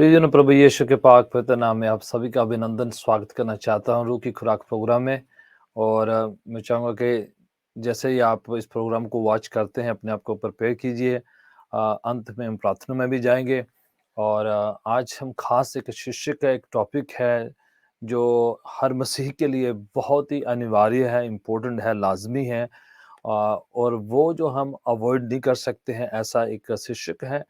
प्रियजन प्रभु यीशु के पाक पवित्र नाम में आप सभी का अभिनंदन स्वागत करना चाहता हूँ रूह की खुराक प्रोग्राम में। और मैं चाहूँगा कि जैसे ही आप इस प्रोग्राम को वॉच करते हैं अपने आप को प्रिपेयर कीजिए। अंत में हम प्रार्थना में भी जाएंगे। और आज हम खास एक शिष्य का एक टॉपिक है जो हर मसीह के लिए बहुत ही अनिवार्य है, इम्पोर्टेंट है, लाजमी है। और वो जो हम अवॉइड नहीं कर सकते हैं, ऐसा एक शिक्षक है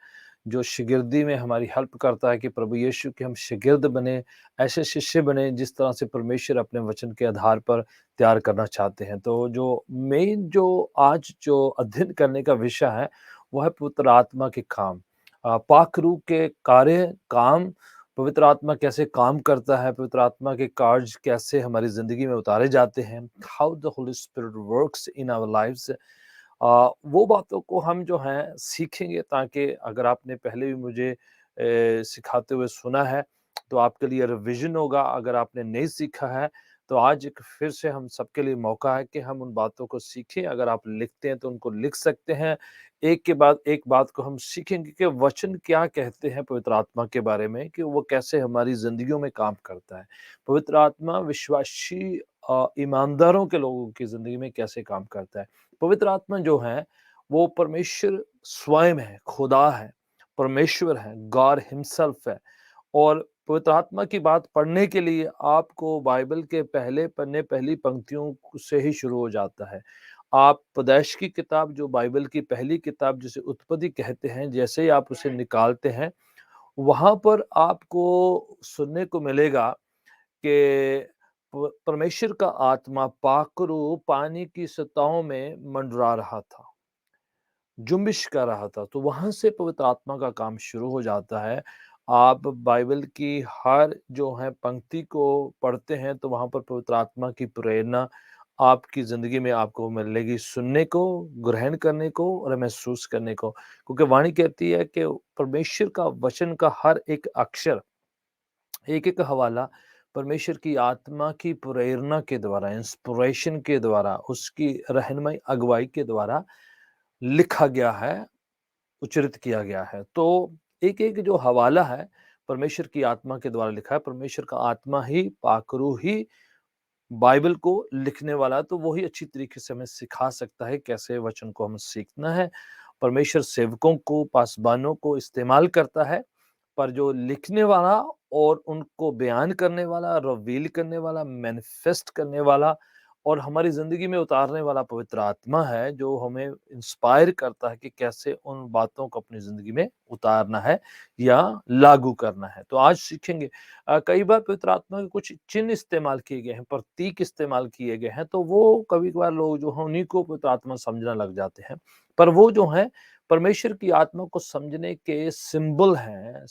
जो शागिर्दी में हमारी हेल्प करता है कि प्रभु यीशु के हम शागिर्द बने, ऐसे शिष्य बने जिस तरह से परमेश्वर अपने वचन के आधार पर तैयार करना चाहते हैं। तो जो मेन जो आज जो अध्ययन करने का विषय है, वो है पवित्र आत्मा के काम। पाक रूह के कार्य, काम, पवित्र आत्मा कैसे काम करता है, पवित्र आत्मा के कार्य कैसे हमारी ज़िंदगी में उतारे जाते हैं, how the Holi Spirit works in our lives. वो बातों को हम जो हैं सीखेंगे, ताकि अगर आपने पहले भी मुझे सिखाते हुए सुना है तो आपके लिए रिवीजन होगा। अगर आपने नहीं सीखा है तो आज एक फिर से हम सबके लिए मौका है कि हम उन बातों को सीखें। अगर आप लिखते हैं तो उनको लिख सकते हैं। एक के बाद एक बात को हम सीखेंगे कि वचन क्या कहते हैं पवित्र आत्मा के बारे में, कि वो कैसे हमारी जिंदगियों में काम करता है। पवित्र आत्मा विश्वासी ईमानदारों के लोगों की जिंदगी में कैसे काम करता है। पवित्र आत्मा जो है वो परमेश्वर स्वयं है, खुदा है, परमेश्वर है, गॉड हिमसेल्फ है। और पवित्र आत्मा की बात पढ़ने के लिए आपको बाइबल के पहले पन्ने, पहली पंक्तियों से ही शुरू हो जाता है। आप पैदाइश की किताब, जो बाइबल की पहली किताब जिसे उत्पत्ति कहते हैं, जैसे ही आप उसे निकालते हैं, वहां पर आपको सुनने को मिलेगा कि परमेश्वर का आत्मा पाखरू पानी की सतहों में मंडरा रहा था, जुम्बिश कर रहा था। तो वहां से पवित्र आत्मा का काम शुरू हो जाता है। आप बाइबल की हर जो है पंक्ति को पढ़ते हैं तो वहां पर पवित्र आत्मा की प्रेरणा आपकी जिंदगी में आपको मिलेगी, सुनने को, ग्रहण करने को और महसूस करने को। क्योंकि वाणी कहती है कि परमेश्वर का वचन का हर एक अक्षर, एक एक हवाला परमेश्वर की आत्मा की प्रेरणा के द्वारा, इंस्पिरेशन के द्वारा, उसकी रहनुमाई अगुवाई के द्वारा लिखा गया है, उच्चरित किया गया है। तो एक एक जो हवाला है परमेश्वर की आत्मा के द्वारा लिखा है। परमेश्वर का आत्मा ही, पाकरू ही बाइबल को लिखने वाला है। तो वो ही अच्छी तरीके से हमें सिखा सकता है कैसे वचन को हमें सीखना है। परमेश्वर सेवकों को, पासबानों को इस्तेमाल करता है, पर जो लिखने वाला और उनको बयान करने वाला, रिवील करने वाला, मैनिफेस्ट करने वाला और हमारी ज़िंदगी में उतारने वाला पवित्र आत्मा है, जो हमें इंस्पायर करता है कि कैसे उन बातों को अपनी ज़िंदगी में उतारना है या लागू करना है। तो आज सीखेंगे। कई बार पवित्र आत्मा के कुछ चिन्ह इस्तेमाल किए गए हैं, प्रतीक इस्तेमाल किए गए हैं, तो वो कभी-कभार लोग जो हैं उन्हीं को पवित्र आत्मा समझना लग जाते हैं। पर वो जो हैं परमेश्वर की आत्मा को समझने के सिंबल हैं,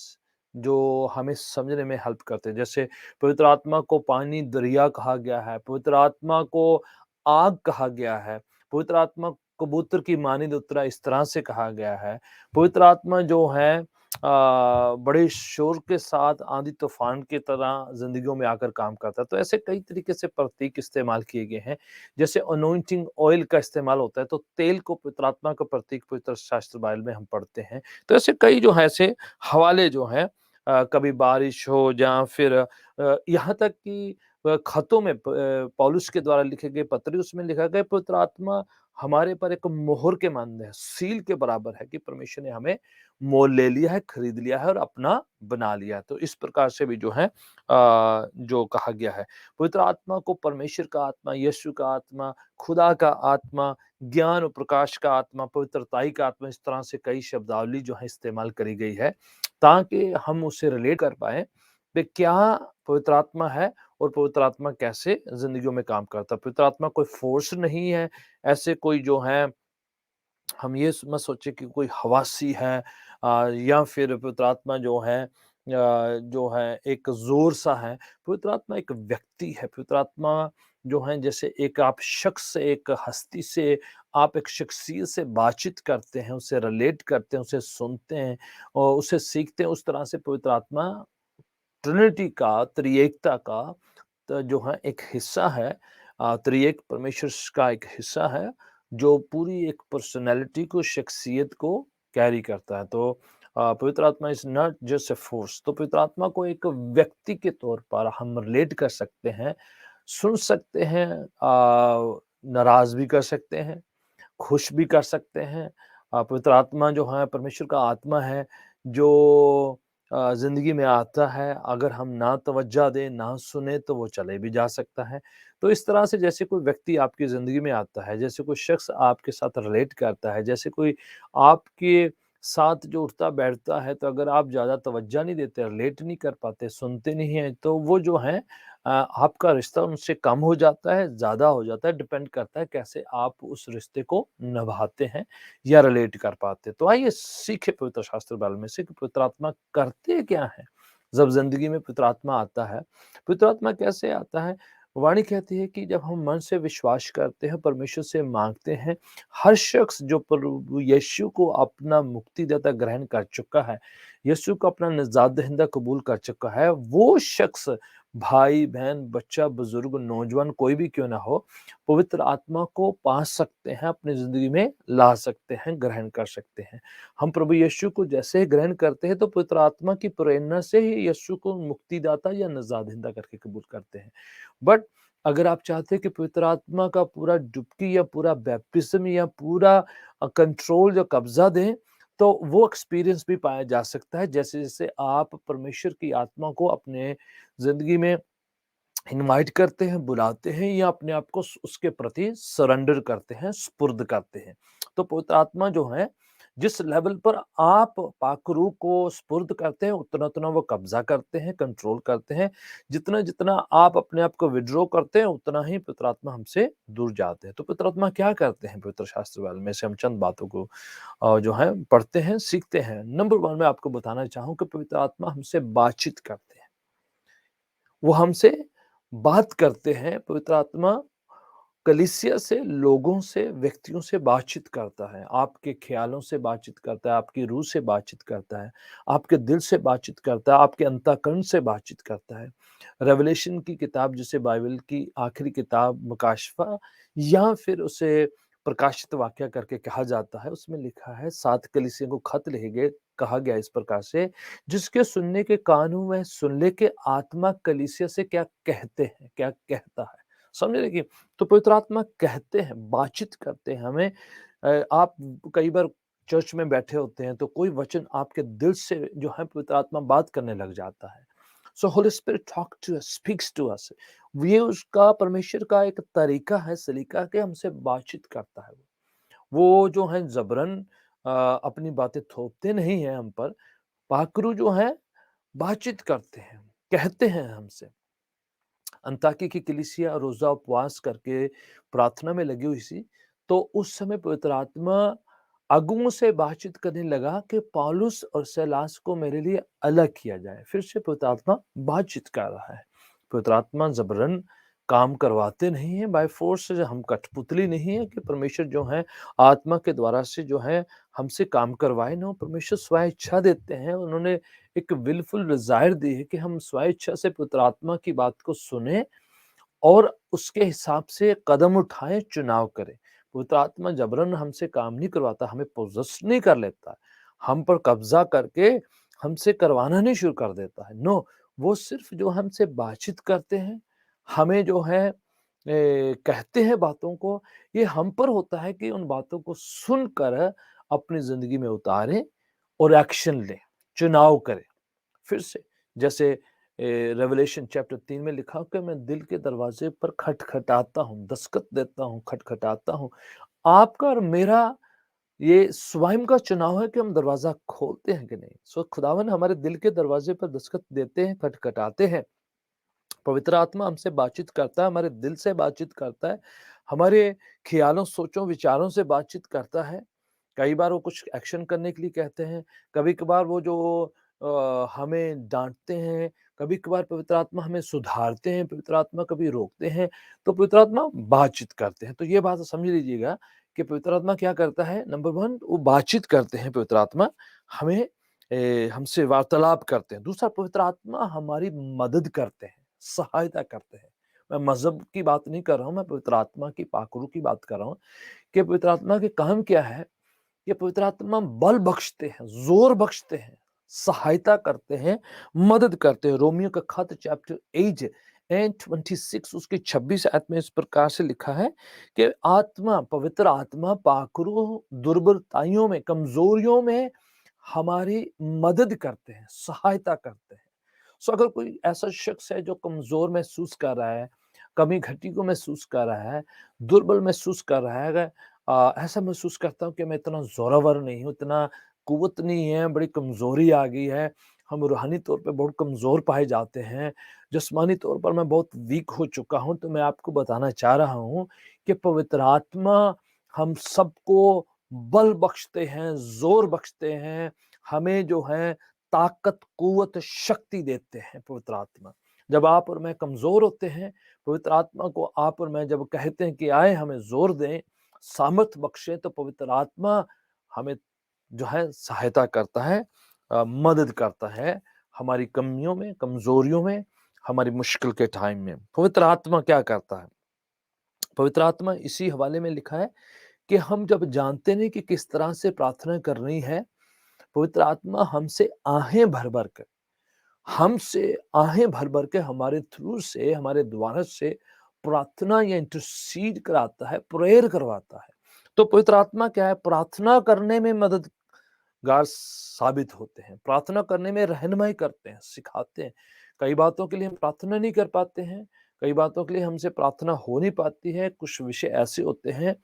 जो हमें समझने में हेल्प करते हैं। जैसे पवित्र आत्मा को पानी दरिया कहा गया है, पवित्र आत्मा को आग कहा गया है, पवित्र आत्मा कबूतर की मानिंद उतरा, इस तरह से कहा गया है। पवित्र आत्मा जो है बड़े शोर के साथ आंधी तूफान की तरह जिंदगियों में आकर काम करता है। तो ऐसे कई तरीके से प्रतीक इस्तेमाल किए गए हैं। जैसे अनॉइंटिंग ऑयल का इस्तेमाल होता है, तो तेल को पवित्र आत्मा का प्रतीक पवित्र शास्त्र बाइबल में हम पढ़ते हैं। तो ऐसे कई जो है ऐसे हवाले जो हैं, कभी बारिश हो या फिर यहाँ तक कि खतों में पौलुस के द्वारा लिखे गए पत्री, उसमें लिखा गया पवित्र आत्मा हमारे पर एक मोहर के मानद है, सील के बराबर है, कि परमेश्वर ने हमें मोल ले लिया है, खरीद लिया है और अपना बना लिया है। तो इस प्रकार से भी जो है जो कहा गया है। पवित्र आत्मा को परमेश्वर का आत्मा, यीशु का आत्मा, खुदा का आत्मा, ज्ञान और प्रकाश का आत्मा, पवित्रताई का आत्मा, इस तरह से कई शब्दावली जो है इस्तेमाल करी गई है, ताकि हम उससे रिलेट कर पाएँ कि क्या पवित्र आत्मा है और पवित्र आत्मा कैसे ज़िंदगियों में काम करता है। पवित्र आत्मा कोई फ़ोर्स नहीं है, ऐसे कोई जो है हम ये मत सोचे कि कोई हवासी है, या फिर पवित्र आत्मा जो है एक ज़ोर सा है। पवित्र आत्मा एक व्यक्ति है। पवित्र आत्मा जो है जैसे एक आप शख्स से, एक हस्ती से, आप एक शख्सियत से बातचीत करते हैं, उससे रिलेट करते हैं, उसे सुनते हैं और उसे सीखते हैं। उस तरह से पवित्र आत्मा ट्रिनिटी का, त्रिएकता का जो है एक हिस्सा है। त्रिएक परमेश्वर का एक हिस्सा है जो पूरी एक पर्सनैलिटी को, शख्सियत को कैरी करता है। तो पवित्र आत्मा is not just a force. तो पवित्र आत्मा को एक व्यक्ति के तौर पर हम रिलेट कर सकते हैं, सुन सकते हैं, नाराज़ भी कर सकते हैं, खुश भी कर सकते हैं। पवित्र आत्मा जो है परमेश्वर का आत्मा है, जो ज़िंदगी में आता है, अगर हम ना तवज्जो दें, ना सुने तो वो चले भी जा सकता है। तो इस तरह से जैसे कोई व्यक्ति आपकी ज़िंदगी में आता है, जैसे कोई शख्स आपके साथ रिलेट करता है, जैसे कोई आपके साथ जो उठता-बैठता है, तो अगर आप ज़्यादा तवज्जो नहीं देते, रिलेट नहीं कर पाते, सुनते नहीं हैं, तो वो जो है आपका रिश्ता उनसे कम हो जाता है, ज़्यादा हो जाता है, डिपेंड करता है कैसे आप उस रिश्ते को निभाते हैं या रिलेट कर पाते हैं। तो आइए सीखें पवित्र शास्त्र बाइबल में से कि पवित्र आत्मा करते क्या है? जब ज़िंदगी में पवित्र आत्मा आता है, पवित्र आत्मा कैसे आता है? वाणी कहती है कि जब हम मन से विश्वास करते हैं, परमेश्वर से माँगते हैं, हर शख्स जो प्रभु यीशु को अपना मुक्तिदाता ग्रहण कर चुका है, यीशु को अपना निजात दहिंदा कबूल कर चुका है, वो शख्स भाई-बहन, बच्चा, बुजुर्ग, नौजवान कोई भी क्यों ना हो, पवित्र आत्मा को पा सकते हैं, अपनी ज़िंदगी में ला सकते हैं, ग्रहण कर सकते हैं। हम प्रभु यीशु को जैसे ही ग्रहण करते हैं, तो पवित्र आत्मा की प्रेरणा से ही यीशु को मुक्तिदाता या निजात दहिंदा करके कबूल करते हैं। बट अगर आप चाहते हैं कि पवित्र आत्मा का पूरा डुबकी या पूरा बैप्टिज़्म या पूरा कंट्रोल या कब्ज़ा दें, तो वो एक्सपीरियंस भी पाया जा सकता है, जैसे-जैसे आप परमेश्वर की आत्मा को अपने ज़िंदगी में इनवाइट करते हैं, बुलाते हैं या अपने आप को उसके प्रति सरेंडर करते हैं, सुपुर्द करते हैं। तो पवित्र आत्मा जो है, जिस लेवल पर आप पाखरू को सुपुर्द करते हैं, उतना-उतना वो कब्ज़ा करते हैं, कंट्रोल करते हैं। जितना-जितना आप अपने आप को विथड्रॉ करते हैं, उतना ही पवित्र आत्मा हमसे दूर जाते हैं। तो पवित्र आत्मा क्या करते हैं पवित्र शास्त्र वाले में से हम चंद बातों को जो है पढ़ते हैं, सीखते हैं। नंबर 1 मैं आपको बताना चाहूँ कि पवित्र आत्मा हमसे बातचीत करते हैं। वो हमसे बात करते हैं, पवित्र आत्मा कलीसिया से, लोगों से, व्यक्तियों से बातचीत करता है, आपके ख़्यालों से बातचीत करता है, आपकी रूह से बातचीत करता है, आपके दिल से बातचीत करता है, आपके अंतःकरण से बातचीत करता है। रेवलेशन की किताब जिसे बाइबल की आखिरी किताब मकाशफ़ा या फिर उसे प्रकाशित वाक़या करके कहा जाता है, उसमें लिखा है 7 कलीसियों को खत लिखे गए, कहा गया इस प्रकार से, जिसके सुनने के कान हों वह सुन ले कि आत्मा कलीसिया से क्या कहते हैं, क्या कहता है। समझ रहे कि तो पवित्र आत्मा कहते हैं, बातचीत करते हैं हमें। आप कई बार चर्च में बैठे होते हैं, तो कोई वचन आपके दिल से जो है पवित्र आत्मा बात करने लग जाता है। So holy spirit talk to us, speaks to us. ये उसका परमेश्वर का एक तरीका है, सलीका कि हमसे बातचीत करता है। वो जो है ज़बरन अपनी बातें थोपते नहीं हैं हम पर, पाखरू जो हैं बातचीत करते हैं, कहते हैं हमसे। अंताकी की कलीसिया रोज़ा उपवास करके प्रार्थना में लगी हुई थी, तो उस समय पवित्र आत्मा अगुओं से बातचीत करने लगा कि पौलुस और सीलास को मेरे लिए अलग किया जाए। फिर से पवित्र आत्मा बातचीत कर रहा है। पवित्र आत्मा ज़बरन काम करवाते नहीं हैं बाय फ़ोर्स, हम कठपुतली नहीं है कि परमेश्वर जो है आत्मा के द्वारा से जो है हमसे काम करवाए ना, परमेश्वर स्व इच्छा देते हैं। उन्होंने एक विलफुल डिज़ायर दी है कि हम स्व इच्छा से पवित्र आत्मा की बात को सुनें और उसके हिसाब से कदम उठाएँ, चुनाव करें। पवित्र आत्मा जबरन हमसे काम नहीं करवाता, हमें पोजेस नहीं कर लेता। हम पर कब्ज़ा करके हमसे करवाना नहीं शुरू कर देता है। नो, वो सिर्फ़ जो हमसे बातचीत करते हैं, हमें जो है कहते हैं बातों को, ये हम पर होता है कि उन बातों को सुनकर अपनी ज़िंदगी में उतारें और एक्शन लें, चुनाव करें। फिर से जैसे रेवलेशन चैप्टर 3 में लिखा कि मैं दिल के दरवाजे पर खटखटाता हूँ, दस्तखत देता हूँ, खटखटाता हूँ। आपका और मेरा ये स्वयं का चुनाव है कि हम दरवाज़ा खोलते हैं कि नहीं। सो खुदावन हमारे दिल के दरवाजे पर दस्तखत देते हैं, खटखटाते हैं। पवित्र आत्मा हमसे बातचीत करता है, हमारे दिल से बातचीत करता है, हमारे ख़्यालों, सोचों, विचारों से बातचीत करता है। कई बार वो कुछ एक्शन करने के लिए कहते हैं, कभी-कभार वो जो हमें डाँटते हैं, कभी-कभार पवित्र आत्मा हमें सुधारते हैं, पवित्र आत्मा कभी रोकते हैं, तो पवित्र आत्मा बातचीत करते हैं। तो ये बात समझ लीजिएगा कि पवित्र आत्मा क्या करता है, नंबर 1 वो बातचीत करते हैं पवित्र आत्मा, हमें हमसे वार्तालाप करते हैं। दूसरा पवित्र आत्मा हमारी मदद करते हैं, सहायता करते हैं। मैं मज़हब की बात नहीं कर रहा हूँ, मैं पवित्र आत्मा की पाखरू की बात कर रहा हूँ कि पवित्र आत्मा के काम क्या है ये पवित्र आत्मा बल बख्शते हैं, ज़ोर बख्शते हैं, सहायता करते हैं, मदद करते हैं। रोमियो का खत चैप्टर 8 एंड 26 उसके 26 आयत में इस प्रकार से लिखा है कि आत्मा, पवित्र आत्मा पाखरू दुर्बलताइयों में, कमजोरियों में हमारी मदद करते हैं, सहायता करते हैं। सो अगर कोई ऐसा शख्स है जो कमजोर महसूस कर रहा है, कमी घटी को महसूस कर रहा है, दुर्बल महसूस कर रहा है, अगर ऐसा महसूस करता हूँ कि मैं इतना ज़ोरावर नहीं हूँ, इतना कुव्वत नहीं है, बड़ी कमज़ोरी आ गई है, हम रूहानी तौर पे बहुत कमज़ोर पाए जाते हैं, जिस्मानी तौर पर मैं बहुत वीक हो चुका हूँ, तो मैं आपको बताना चाह रहा हूँ कि पवित्र आत्मा हम सबको बल बख्शते हैं, ज़ोर बख्शते हैं, हमें जो है ताकत, कुव्वत, शक्ति देते हैं पवित्र आत्मा। जब आप और मैं कमज़ोर होते हैं, पवित्र आत्मा को आप और मैं जब कहते हैं कि आए हमें ज़ोर दें, सामर्थ्य बख्शे, तो पवित्र आत्मा हमें जो है सहायता करता है, मदद करता है हमारी कमियों में, कमजोरियों में, हमारी मुश्किल के टाइम में। पवित्र आत्मा क्या करता है? पवित्र आत्मा इसी हवाले में लिखा है कि हम जब जानते नहीं कि किस तरह से प्रार्थना करनी है, पवित्र आत्मा हमसे आहें भर भर कर, हमसे आहें भर भर के हमारे थ्रू से, हमारे द्वारा से प्रार्थना या इंटरसीड कराता है, प्रेयर करवाता है। तो पवित्र आत्मा क्या है? प्रार्थना करने में मददगार साबित होते हैं, प्रार्थना करने में रहनुमाई करते हैं, सिखाते हैं। कई बातों के लिए हम प्रार्थना नहीं कर पाते हैं, कई बातों के लिए हमसे प्रार्थना हो नहीं पाती है। कुछ विषय ऐसे होते हैं,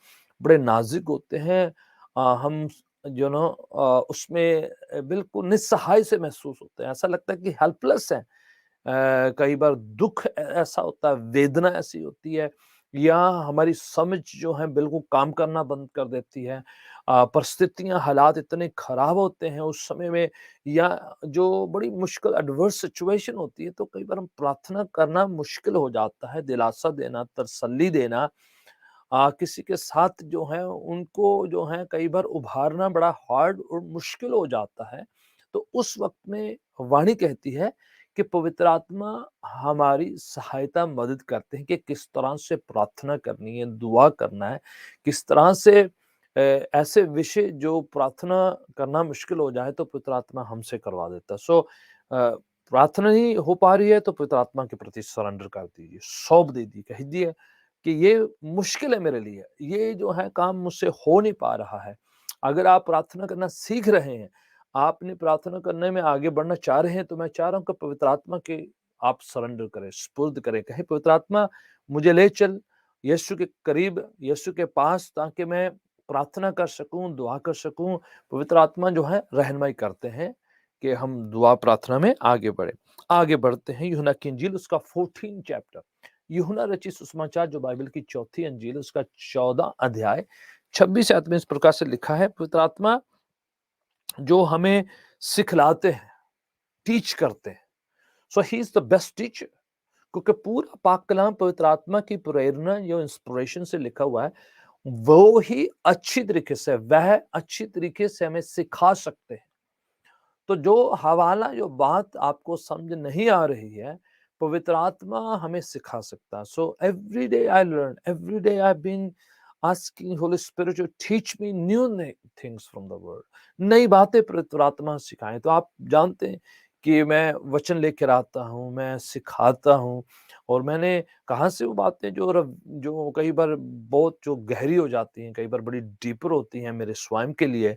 बड़े नाजुक होते हैं, हम उसमें बिल्कुल निस्सहाय से महसूस होते हैं, ऐसा लगता है कि हेल्पलेस हैं। कई बार दुख ऐसा होता है, वेदना ऐसी होती है, या हमारी समझ जो है बिल्कुल काम करना बंद कर देती है। परिस्थितियाँ, हालात इतने खराब होते हैं उस समय में, या जो बड़ी मुश्किल एडवर्स सिचुएशन होती है, तो कई बार हम प्रार्थना करना मुश्किल हो जाता है, दिलासा देना, तसल्ली देना, किसी के साथ जो है उनको जो है कई बार उभारना बड़ा हार्ड और मुश्किल हो जाता है। तो उस वक़्त में वाणी कहती है कि पवित्र आत्मा हमारी सहायता, मदद करते हैं कि किस तरह से प्रार्थना करनी है, दुआ करना है, किस तरह से ऐसे विषय जो प्रार्थना करना मुश्किल हो जाए तो पवित्र आत्मा हमसे करवा देता है। प्रार्थना नहीं हो पा रही है तो पवित्र आत्मा के प्रति सरेंडर कर दीजिए, सौंप दीजिए, कह दिए कि ये मुश्किल है मेरे लिए, ये जो है काम मुझसे हो नहीं पा रहा है। अगर आप प्रार्थना करना सीख रहे हैं, आपने प्रार्थना करने में आगे बढ़ना चाह रहे हैं, तो मैं चाह रहा हूँ कि पवित्र आत्मा के आप सरेंडर करें, सुपुर्द करें, कहें पवित्र आत्मा मुझे ले चल यीशु के करीब, यीशु के पास, ताकि मैं प्रार्थना कर सकूँ, दुआ कर सकूँ। पवित्र आत्मा जो है रहनुमाई करते हैं कि हम दुआ प्रार्थना में आगे बढ़ें। आगे बढ़ते हैं यूहन्ना की इंजील उसका 14 चैप्टर। यूहन्ना रचित सुसमाचार जो बाइबल की चौथी अंजील उसका 14 अध्याय 26 आयत में इस प्रकार से लिखा है, पवित्र आत्मा जो हमें सिखलाते हैं, टीच करते हैं। So he is the best teacher, क्योंकि पूरा पाक कलाम पवित्र आत्मा की प्रेरणा या इंस्पिरेशन से लिखा हुआ है। वो ही अच्छी तरीके से, वह अच्छी तरीके से हमें सिखा सकते हैं। तो जो हवाला, जो बात आपको समझ नहीं आ रही है, पवित्र आत्मा हमें सिखा सकता है। So every day I learn, every day I been asking Holy Spirit to teach me new things from the Word. नई बातें पवित्र आत्मा सिखाएं। तो आप जानते हैं कि मैं वचन लेकर आता हूँ, मैं सिखाता हूँ, और मैंने कहाँ से वो बातें जो कई बार बहुत जो गहरी हो जाती हैं, कई बार बड़ी डीपर होती हैं मेरे स्वयं के लिए,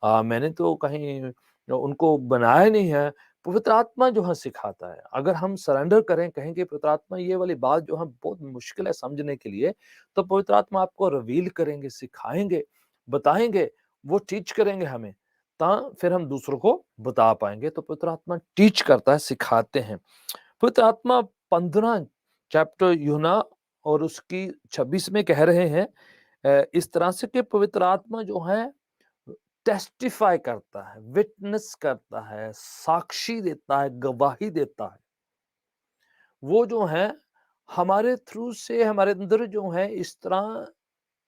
मैंने तो कहीं उनको बनाया नहीं है, पवित्र आत्मा जो है सिखाता है। अगर हम सरेंडर करें, कहें कि पवित्र आत्मा ये वाली बात जो है बहुत मुश्किल है समझने के लिए, तो पवित्र आत्मा आपको रिवील करेंगे, सिखाएँगे, बताएँगे, वो टीच करेंगे हमें, फिर हम दूसरों को बता पाएँगे। तो पवित्र आत्मा टीच करता है, सिखाते हैं। पवित्र आत्मा 15 चैप्टर यूहन्ना और उसकी 26 में कह रहे हैं इस तरह से कि पवित्र आत्मा जो है टेस्टिफाई करता है, विटनेस करता है, साक्षी देता है, गवाही देता है। वो जो है हमारे थ्रू से हमारे अंदर जो है इस तरह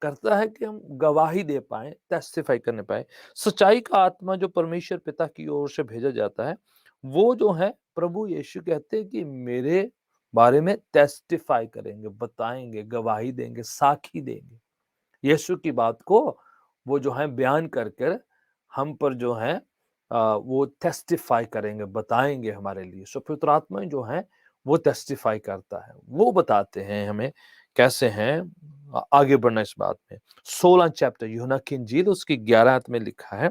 करता है कि हम गवाही दे पाएँ, टेस्टिफाई करने पाएँ। सच्चाई का आत्मा जो परमेश्वर पिता की ओर से भेजा जाता है, वो जो है प्रभु यीशु कहते हैं कि मेरे बारे में टेस्टिफाई करेंगे, बताएँगे, गवाही देंगे, साखी देंगे। यीशु की बात को वो जो है बयान कर कर हम पर जो है वो टेस्टिफाई करेंगे, बताएंगे हमारे लिए। सो पवित्र आत्मा जो है वो टेस्टिफाई करता है, वो बताते हैं हमें कैसे हैं आगे बढ़ना इस बात में। 16 चैप्टर यूहन्ना की इंजील उसकी 11 आयत में लिखा है,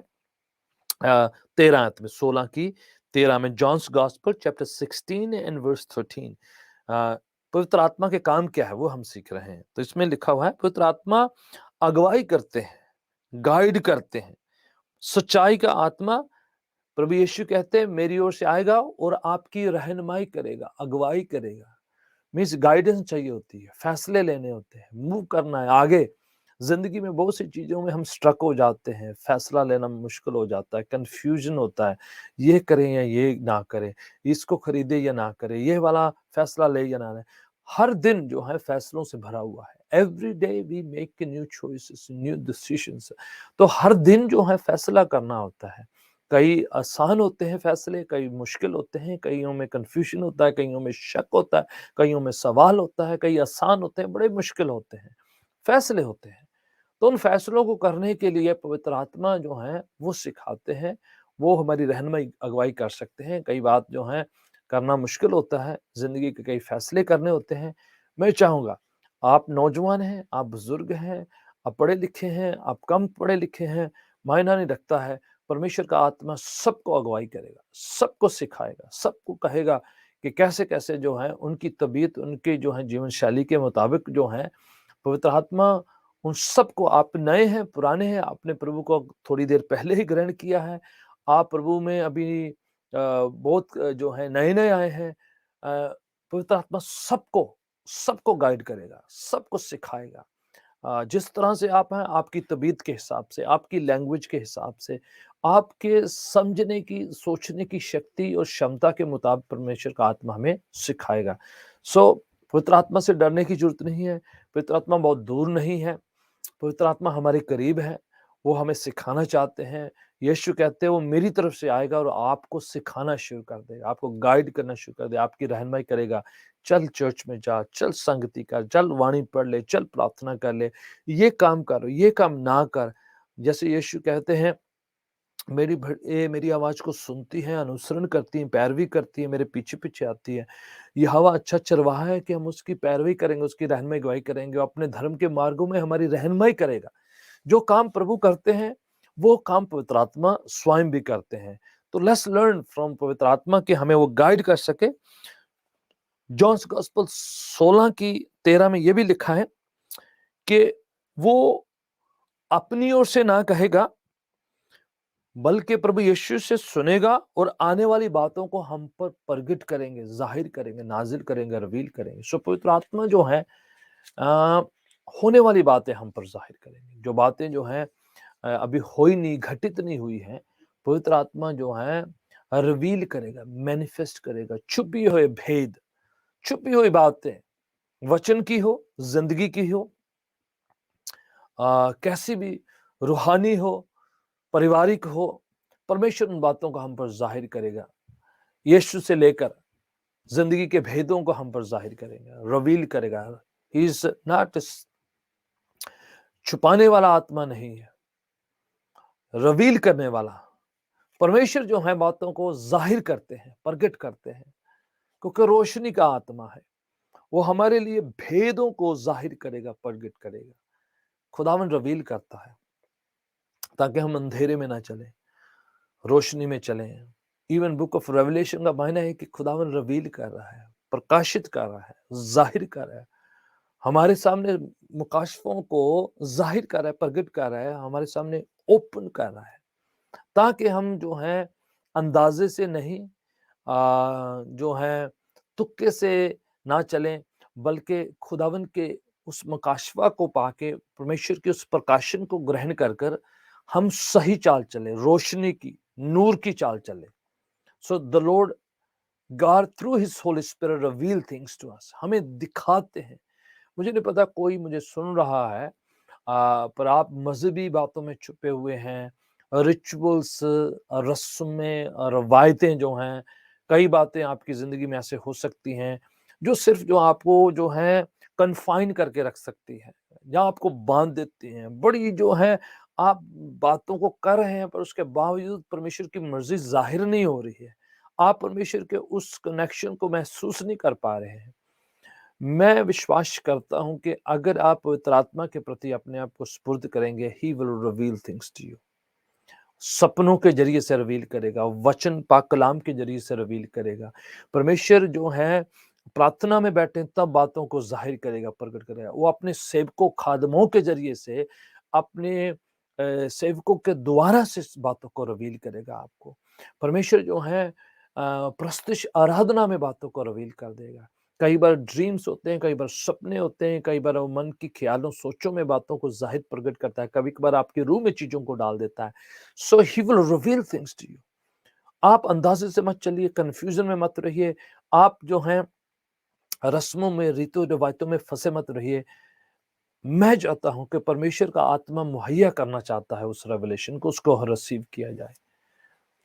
13 आयत में, 16 की 13 में, John's Gospel chapter 16 and verse 13। पवित्र आत्मा के काम क्या है वो हम सीख रहे हैं। तो इसमें लिखा हुआ है पवित्र आत्मा अगुवाई करते हैं, गाइड करते हैं। सच्चाई का आत्मा, प्रभु यीशु कहते हैं मेरी ओर से आएगा और आपकी रहनुमाई करेगा, अगुवाई करेगा। मीन्स गाइडेंस चाहिए होती है, फैसले लेने होते हैं, मूव करना है आगे। जिंदगी में बहुत सी चीजों में हम स्ट्रक हो जाते हैं, फैसला लेना मुश्किल हो जाता है, कंफ्यूजन होता है, ये करें या ये ना करें, इसको खरीदे या ना करें, ये वाला फैसला ले या ना लें। हर दिन जो है फैसलों से भरा हुआ है। Every day we make new choices, new decisions. तो हर दिन जो है फैसला करना होता है। कई आसान होते हैं फैसले, कई मुश्किल होते हैं, कईयों में कंफ्यूजन होता है, कईयों में शक होता है, कईयों में सवाल होता है, कई आसान होते हैं, बड़े मुश्किल होते हैं, फैसले होते हैं। तो उन फैसलों को करने के लिए पवित्र आत्मा जो है वो सिखाते हैं, वो हमारी रहनुमाई अगुवाई कर सकते हैं। कई बात जो है करना मुश्किल होता है, जिंदगी के कई फैसले करने होते हैं। मैं चाहूंगा आप नौजवान हैं, आप बुजुर्ग हैं, आप पढ़े लिखे हैं, आप कम पढ़े लिखे हैं, मायना नहीं रखता है। परमेश्वर का आत्मा सबको अगुवाई करेगा, सबको सिखाएगा, सबको कहेगा कि कैसे कैसे जो है उनकी तबीयत, उनके जो है जीवन शैली के मुताबिक जो है पवित्र आत्मा उन सबको, आप नए हैं, पुराने हैं, आपने प्रभु को थोड़ी देर पहले ही ग्रहण किया है, आप प्रभु में अभी बहुत जो है नए-नए आए हैं, पवित्र आत्मा सबको सबको गाइड करेगा, सबको सिखाएगा। जिस तरह से आप हैं, आपकी तबीयत के हिसाब से, आपकी लैंग्वेज के हिसाब से, आपके समझने की, सोचने की शक्ति और क्षमता के मुताबिक परमेश्वर का आत्मा हमें सिखाएगा। सो पवित्र आत्मा से डरने की जरूरत नहीं है। पवित्र आत्मा बहुत दूर नहीं है, पवित्र आत्मा हमारे करीब है, वो हमें सिखाना चाहते हैं। यीशु कहते हैं वो मेरी तरफ से आएगा और आपको सिखाना शुरू कर देगा, आपको गाइड करना शुरू कर देगा, आपकी रहनुमाई करेगा। चल चर्च में जा, चल संगति कर, चल वाणी पढ़ ले, चल प्रार्थना कर ले, ये काम कर, ये काम ना कर। जैसे यीशु कहते हैं ये मेरी आवाज को सुनती है, अनुसरण करती है, पैरवी करती है, मेरे पीछे पीछे आती है। ये हवा अच्छा चरवाहा है कि हम उसकी पैरवी करेंगे, उसकी रहनुमाई अगुवाई करेंगे, वो अपने धर्म के मार्गों में हमारी रहनुमाई करेगा। जो काम प्रभु करते हैं वो काम पवित्र आत्मा स्वयं भी करते हैं। तो लेट्स लर्न फ्रॉम पवित्र आत्मा कि हमें वो गाइड कर सके। जॉन्स गॉस्पेल 16 की 13 में ये भी लिखा है कि वो अपनी ओर से ना कहेगा, बल्कि प्रभु यीशु से सुनेगा और आने वाली बातों को हम पर प्रगट करेंगे, जाहिर करेंगे, नाजिल करेंगे, रिवील करेंगे। सो पवित्र आत्मा जो है अ, होने वाली बातें हम पर जाहिर करेंगे। जो बातें जो हैं अभी हुई नहीं, घटित नहीं हुई हैं, पवित्र आत्मा जो है रिवील करेगा, मैनिफेस्ट करेगा। छुपी हुए भेद, छुपी हुई बातें, वचन की हो, जिंदगी की हो, कैसी भी रूहानी हो, पारिवारिक हो, परमेश्वर उन बातों को हम पर जाहिर करेगा। यीशु से लेकर जिंदगी के भेदों को हम पर जाहिर करेगा, रिवील करेगा। ही इज नॉट, छुपाने वाला आत्मा नहीं है, रिवील करने वाला। परमेश्वर जो है बातों को जाहिर करते हैं, प्रकट करते हैं, क्योंकि रोशनी का आत्मा है। वो हमारे लिए भेदों को जाहिर करेगा, प्रकट करेगा। खुदावन रिवील करता है ताकि हम अंधेरे में ना चले, रोशनी में चले। इवन बुक ऑफ रेवलेशन का मायना है कि खुदावन रिवील कर रहा है, प्रकाशित कर रहा है, जाहिर कर रहा है, हमारे सामने मुकाशफों को जाहिर कर रहा है, प्रकट कर रहा है, हमारे सामने ओपन कर रहा है, ताकि हम जो है अंदाजे से नहीं, जो है तुक्के से ना चलें, बल्कि खुदावन के उस मकाशवा को पाके, परमेश्वर के उस प्रकाशन को ग्रहण कर कर हम सही चाल चले, रोशनी की, नूर की चाल चले। So the Lord God through his Holy Spirit reveal things to us, हमें दिखाते हैं। मुझे नहीं पता कोई मुझे सुन रहा है, पर आप मजहबी बातों में छुपे हुए हैं, रिचुअल्स, रस्में, रवायतें जो हैं, कई बातें आपकी जिंदगी में ऐसे हो सकती हैं जो सिर्फ जो आपको जो है कन्फाइन करके रख सकती है, या आपको बांध देती हैं, बड़ी जो है आप बातों को कर रहे हैं पर उसके बावजूद परमेश्वर की मर्जी जाहिर नहीं हो रही है, आप परमेश्वर के उस कनेक्शन को महसूस नहीं कर पा रहे हैं। मैं विश्वास करता हूं कि अगर आप पवित्र आत्मा के प्रति अपने आप को सुपुर्द करेंगे, he will reveal things to you. सपनों के जरिए से रिवील करेगा, वचन पाक कलाम के जरिए से रिवील करेगा। परमेश्वर जो है प्रार्थना में बैठे तब बातों को जाहिर करेगा, प्रकट करेगा। वो अपने सेवकों खादमों के जरिए से अपने सेवकों के द्वारा से इस बातों को रिवील करेगा आपको। परमेश्वर जो है प्रस्तुत आराधना में बातों को रिवील कर देगा। कई बार ड्रीम्स होते हैं, कई बार सपने होते हैं, कई बार वो मन की ख्यालों सोचों में बातों को जाहिर प्रकट करता है, कभी कभार आपके रूह में चीजों को डाल देता है। So he will reveal things to you. आप अंदाजे से मत चलिए, कंफ्यूजन में मत रहिए, आप जो हैं रस्मों में, रीतों रिवायतों में फंसे मत रहिए। मैं चाहता हूं कि परमेश्वर का आत्मा मुहैया करना चाहता है उस रेवलेशन को, उसको रिसीव किया जाए।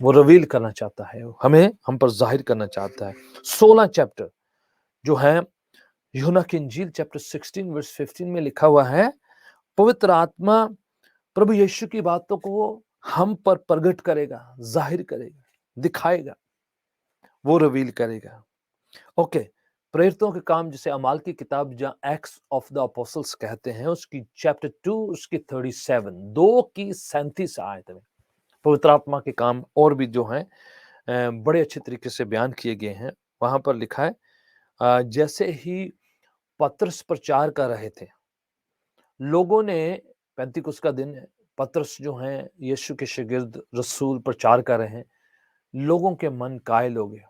वो रिवील करना चाहता है, हमें हम पर जाहिर करना चाहता है। 16 चैप्टर जो है यूहन्ना की इंजील चैप्टर 16 वर्स 15 में लिखा हुआ है, पवित्र आत्मा प्रभु यीशु की बातों को हम पर प्रकट करेगा, जाहिर करेगा, दिखाएगा, वो रिवील करेगा। ओके, प्रेरितों के काम जिसे अमाल की किताब जहां एक्ट्स ऑफ द अपोस्टल्स कहते हैं, उसकी चैप्टर 2 उसकी 37 2 की 37 आयत में पवित्र आत्मा के काम और भी जो हैं बड़े अच्छे तरीके से बयान किए गए हैं। वहां पर लिखा है, जैसे ही पतरस प्रचार कर रहे थे, लोगों ने, पैंतीकुस्त का दिन है, पतरस जो हैं यीशु के शागिर्द रसूल प्रचार कर रहे हैं, लोगों के मन कायल हो गए।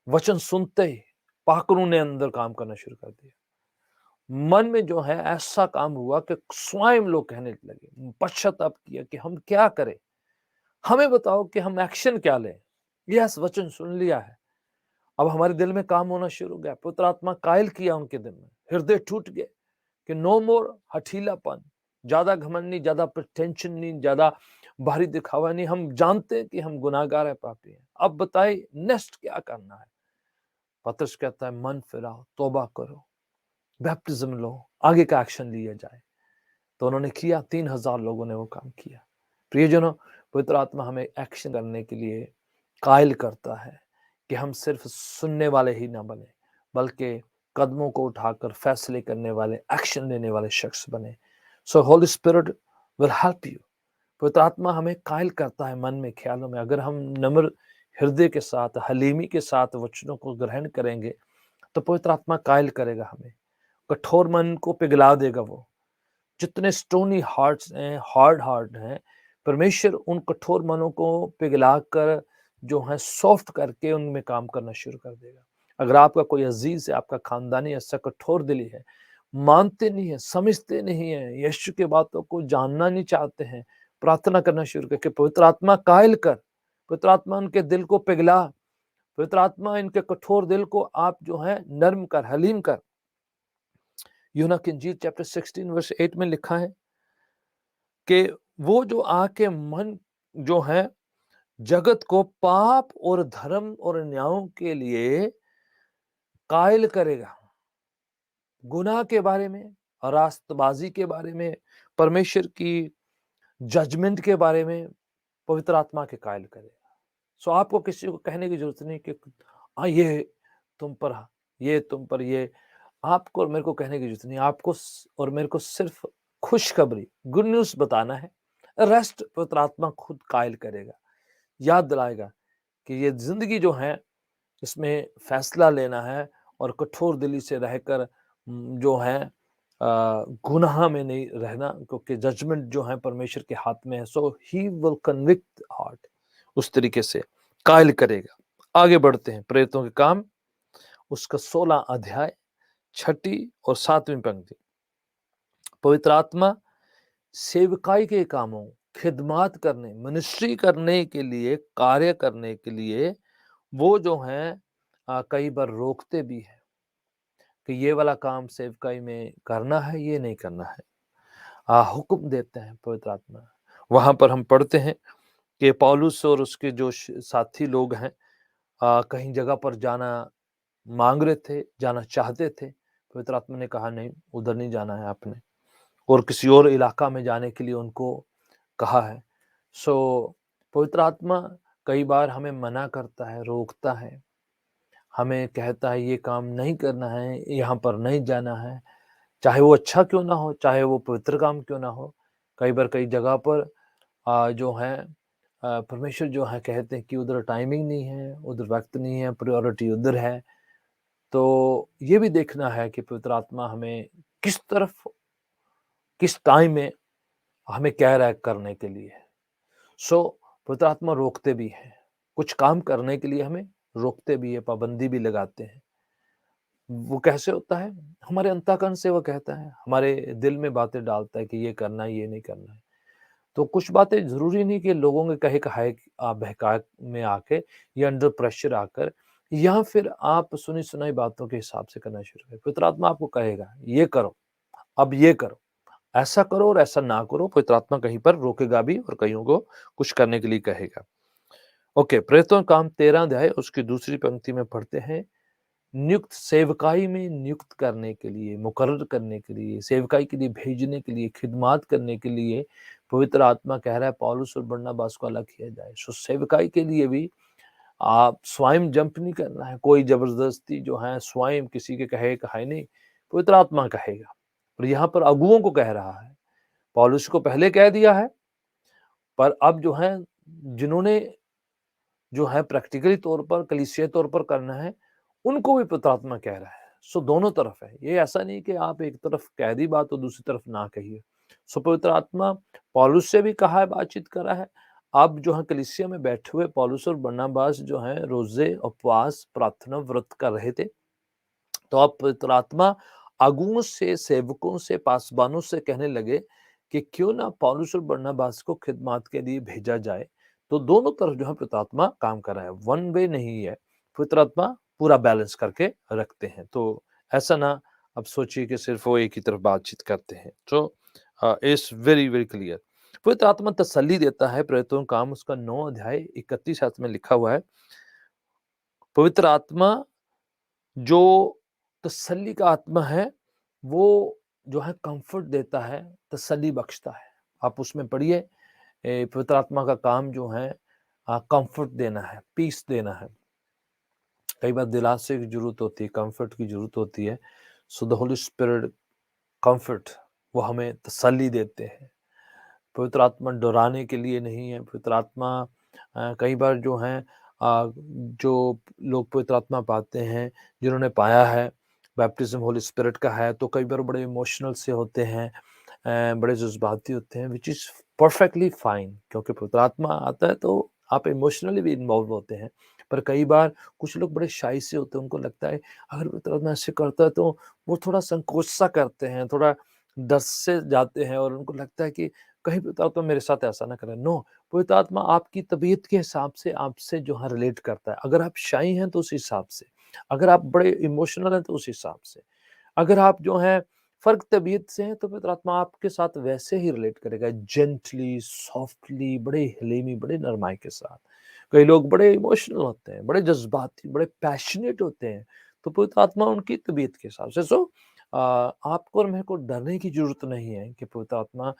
वचन सुनते ही पाखरू ने अंदर काम करना शुरू कर दिया। मन में जो है ऐसा काम हुआ कि स्वयं लोग कहने लगे, पश्चाताप किया कि हम क्या करें, हमें बताओ कि हम एक्शन क्या लें। यस, वचन सुन लिया है, अब हमारे दिल में काम होना शुरू हो गया। पवित्र आत्मा कायल किया उनके दिल में, हृदय टूट गए कि नो मोर हठीलापन, ज्यादा घमंड नहीं, ज्यादा प्रिटेंशन नहीं, ज्यादा भारी दिखावा नहीं। हम जानते हैं कि हम गुनाहगार है, पापी हैं, अब बताइए नेक्स्ट क्या करना है। पतरस कहता है मन फिराओ, तौबा करो, बैप्टिज्म लो, आगे का एक्शन लिया जाए। तो उन्होंने किया, 3000 लोगों ने वो काम किया। प्रियजनों, पवित्र आत्मा हमें एक्शन करने के लिए कायल करता है कि हम सिर्फ सुनने वाले ही ना बने, बल्कि कदमों को उठाकर फैसले करने वाले, एक्शन लेने वाले शख्स बने। So holy spirit will help you. पवित्र आत्मा हमें कायल करता है मन में, ख्यालों में। अगर हम नम्र हृदय के साथ, हलीमी के साथ वचनों को ग्रहण करेंगे तो पवित्र आत्मा कायल करेगा हमें, कठोर मन को पिघला देगा। वो जितने स्टोनी हार्ट्स हैं, हार्ड हार्ट हैं, परमेश्वर उन कठोर मनों को पिघलाकर जो है सॉफ्ट करके उनमें काम करना शुरू कर देगा। अगर आपका कोई अजीज है, आपका खानदानी ऐसा कठोर दिली है, मानते नहीं है, समझते नहीं है, यीशु के बातों को जानना नहीं चाहते हैं, प्रार्थना करना शुरू करके पवित्र आत्मा कायल कर, पवित्र आत्मा उनके दिल को पिघला, पवित्र आत्मा इनके कठोर दिल को आप जो है नर्म कर, हलीम कर। यूहन्ना की इंजील चैप्टर 16 वर्स 8 में लिखा है कि वो जो आके मन जो है जगत को पाप और धर्म और न्यायों के लिए कायल करेगा। गुनाह के बारे में, रास्तबाजी के बारे में, परमेश्वर की जजमेंट के बारे में पवित्र आत्मा के कायल करेगा। सो आपको किसी को कहने की जरूरत नहीं कि हाँ ये तुम पर, ये तुम पर, ये आपको और मेरे को कहने की जरूरत नहीं। आपको और मेरे को सिर्फ खुशखबरी, गुड न्यूज बताना है। रेस्ट पवित्र आत्मा खुद कायल करेगा, याद दिलाएगा कि ये जिंदगी जो है इसमें फैसला लेना है और कठोर दिली से रहकर जो है गुनाह में नहीं रहना, क्योंकि जजमेंट जो है परमेश्वर के हाथ में है। So he will convict heart, उस तरीके से कायल करेगा। आगे बढ़ते हैं, प्रेरितों के काम उसका 16 अध्याय 6 और 7वीं पंक्ति। पवित्र आत्मा सेवकाई के कामों, खिदमत करने, मिनिस्ट्री करने के लिए, कार्य करने के लिए वो जो है कई बार रोकते भी है कि ये वाला काम सेवकाई में करना है, ये नहीं करना है। हुक्म देते हैं पवित्र आत्मा। वहां पर हम पढ़ते हैं कि पौलुस और उसके जो साथी लोग हैं कहीं जगह पर जाना मांग रहे थे, जाना चाहते थे। पवित्र आत्मा ने कहा नहीं, उधर नहीं जाना है आपने। और किसी और इलाका में जाने के लिए उनको कहा है। सो पवित्र आत्मा कई बार हमें मना करता है, रोकता है, हमें कहता है ये काम नहीं करना है, यहाँ पर नहीं जाना है, चाहे वो अच्छा क्यों ना हो, चाहे वो पवित्र काम क्यों ना हो। कई बार कई जगह पर जो है परमेश्वर जो है कहते हैं कि उधर टाइमिंग नहीं है, उधर वक़्त नहीं है, प्रायोरिटी उधर है। तो ये भी देखना है कि पवित्र आत्मा हमें किस तरफ, किस टाइम में हमें कह रहा है करने के लिए। सो पवित्र आत्मा रोकते भी हैं, कुछ काम करने के लिए हमें रोकते भी है, पाबंदी भी लगाते हैं। वो कैसे होता है? हमारे अंतःकरण से वो कहता है, हमारे दिल में बातें डालता है कि ये करना है, ये नहीं करना है। तो कुछ बातें ज़रूरी नहीं कि लोगों के कहे कहाए बहकाए में आके या अंडर प्रेशर आकर या फिर आप सुनी-सुनाई बातों के हिसाब से करना शुरू करें। पवित्र आत्मा आपको कहेगा, ये करो, अब ये करो, ऐसा करो और ऐसा ना करो। पवित्र आत्मा कहीं पर रोकेगा भी और कईयों को कुछ करने के लिए कहेगा। ओके, प्रेरितों का काम 13 अध्याय उसकी दूसरी पंक्ति में पढ़ते हैं। नियुक्त सेवकाई में नियुक्त करने के लिए, मुकर्रर करने के लिए, सेवकाई के लिए भेजने के लिए, खिदमत करने के लिए पवित्र आत्मा कह रहा है पौलुस और बरनबास को अलग किया जाए। सो सेवकाई के लिए भी आप स्वयं जंप नहीं करना है, कोई जबरदस्ती जो है स्वयं किसी के कहे कहाए नहीं, पवित्र आत्मा कहेगा। और यहाँ पर अगुओं को कह रहा है, पौलुस को पहले कह दिया है, पर अब जो है जिन्होंने जो है प्रैक्टिकली तौर पर, कलीसियाई तौर पर करना है, उनको भी पवित्र आत्मा कह रहा है। सो दोनों तरफ है। ये ऐसा नहीं कि आप एक तरफ कह दी बात और दूसरी तरफ ना कहिए। सो पवित्र आत्मा पौलुस से भी कहा है, बातचीत करा है। अब जो है कलीसिया में बैठे हुए पौलुस और बरनबास जो हैं रोज़े, उपवास, प्रार्थना, व्रत कर रहे थे। तो अब पवित्र आत्मा अगुओं से, सेवकों से, पासवानों से कहने लगे कि क्यों ना पौलुस और बरनबास को खिदमत के लिए भेजा जाए। तो दोनों तरफ जो है पवित्र आत्मा काम कर रहा है, वन वे नहीं है। पवित्र आत्मा पूरा बैलेंस करके रखते हैं। तो ऐसा ना अब सोचिए कि सिर्फ वो एक ही तरफ बातचीत करते हैं। तो इट्स वेरी वेरी क्लियर। पवित्र आत्मा तसल्ली देता है, प्रेरितों का काम उसका 9 अध्याय 31 आयत में लिखा हुआ है। पवित्र आत्मा जो तसल्ली का आत्मा है, वो जो है कंफर्ट देता है, तसल्ली बख्शता है। आप उसमें पढ़िए, पवित्र आत्मा का काम जो है कंफर्ट देना है, पीस देना है। कई बार दिलासे की ज़रूरत होती है, कंफर्ट की ज़रूरत होती है। So the Holi spirit comfort, वो हमें तसल्ली देते हैं। पवित्र आत्मा डराने के लिए नहीं है। पवित्र आत्मा कई बार जो है जो लोग पवित्र आत्मा पाते हैं, जिन्होंने पाया है बैप्टिज्म होली स्पिरिट का है, तो कई बार बड़े इमोशनल से होते हैं, बड़े जज्बाती होते हैं, विच इज़ परफेक्टली फाइन, क्योंकि पवित्र आत्मा आता है तो आप इमोशनली भी इन्वॉल्व होते हैं। पर कई बार कुछ लोग बड़े शाई से होते हैं, उनको लगता है अगर पवित्र आत्मा ऐसे करता है तो वो थोड़ा संकोच सा करते हैं, थोड़ा डर से जाते हैं और उनको लगता है कि कहीं पवित्र आत्मा मेरे साथ ऐसा ना करे। नो, पवित्र आत्मा आपकी तबीयत के हिसाब से आपसे जो है रिलेट करता है। अगर आप शाई हैं तो उस हिसाब से, अगर आप बड़े इमोशनल हैं तो उस हिसाब से, अगर आप जो हैं फ़र्क तबीयत से हैं तो पवित्र आत्मा आपके साथ वैसे ही रिलेट करेगा, जेंटली, सॉफ्टली, बड़े हलीमी, बड़े नरमाई के साथ। कई लोग बड़े इमोशनल होते हैं, बड़े जज़्बाती, बड़े पैशनेट होते हैं, तो पवित्र आत्मा उनकी तबीयत के हिसाब से। सो आपको और मेरे को डरने की ज़रूरत नहीं है कि पवित्र आत्मा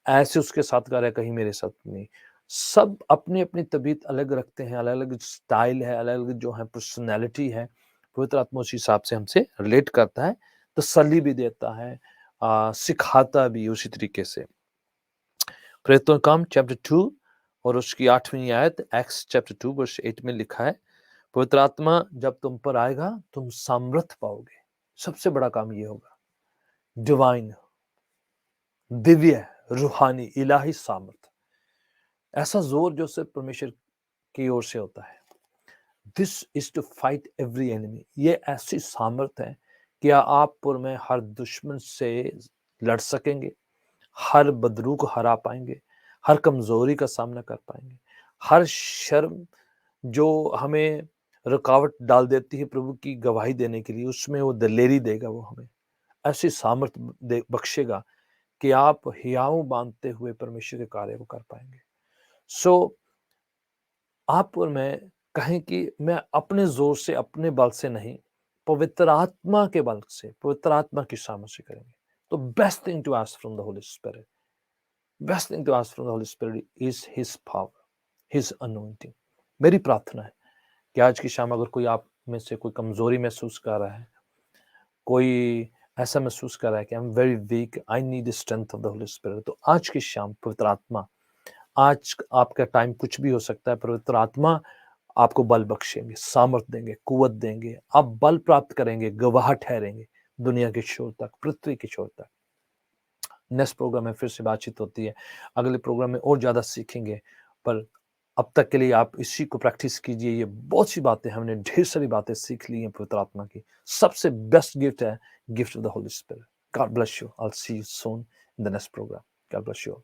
ऐसे उसके साथ कर रहा है, कहीं मेरे साथ नहीं। सब अपनी-अपनी तबीयत अलग रखते हैं, अलग-अलग स्टाइल है, अलग-अलग जो है पर्सनैलिटी है। पवित्र आत्मा उस हिसाब से हमसे रिलेट करता है, तसल्ली भी देता है, सिखाता भी उसी तरीके से। प्रेरितों का काम चैप्टर 2 और उसकी 8वीं आयत, एक्ट्स चैप्टर 2 वर्स 8 में लिखा है, पवित्र आत्मा जब तुम पर आएगा, तुम सामर्थ पाओगे। सबसे बड़ा काम ये होगा, डिवाइन, दिव्य, रूहानी, इलाही सामर्थ। ऐसा ज़ोर जो सिर्फ परमेश्वर की ओर से होता है। This is to fight every enemy. ये ऐसी सामर्थ है कि आप और मैं हर दुश्मन से लड़ सकेंगे, हर बदरू को हरा पाएँगे, हर कमज़ोरी का सामना कर पाएँगे, हर शर्म जो हमें रुकावट डाल देती है प्रभु की गवाही देने के लिए, उसमें वो दिलेरी देगा वो हमें। ऐसी सामर्थ दे बख्शेगा कि आप हियाव बाँधते हुए परमेश्वर के कार्य को कर पाएँगे। सो आप और मैं कहें कि मैं अपने ज़ोर से, अपने बल से नहीं, पवित्र आत्मा के बल से, पवित्र आत्मा की सामर्थ से करेंगे। तो best thing to ask from the Holi spirit, best thing to ask from the Holi spirit is his power, his anointing. मेरी प्रार्थना है कि आज की शाम अगर कोई आप में से कोई कमजोरी महसूस कर रहा है, कोई ऐसा महसूस कर रहा है कि I am very weak, I need the strength of the Holi spirit, तो आज की शाम पवित्र आत्मा, आज आपका टाइम कुछ भी हो सकता है, पवित्र आत्मा आपको बल बख्शेंगे, सामर्थ देंगे, कुवत देंगे, आप बल प्राप्त करेंगे, गवाह ठहरेंगे दुनिया के छोर तक, पृथ्वी के छोर तक। नेक्स्ट प्रोग्राम में फिर से बातचीत होती है, अगले प्रोग्राम में और ज्यादा सीखेंगे, पर अब तक के लिए आप इसी को प्रैक्टिस कीजिए। ये बहुत सी बातें, हमने ढेर सारी बातें सीख ली हैं पवित्र आत्मा की। सबसे बेस्ट गिफ्ट है gift of the Holi spirit. God bless you, I will see you soon in the next programme. God bless you.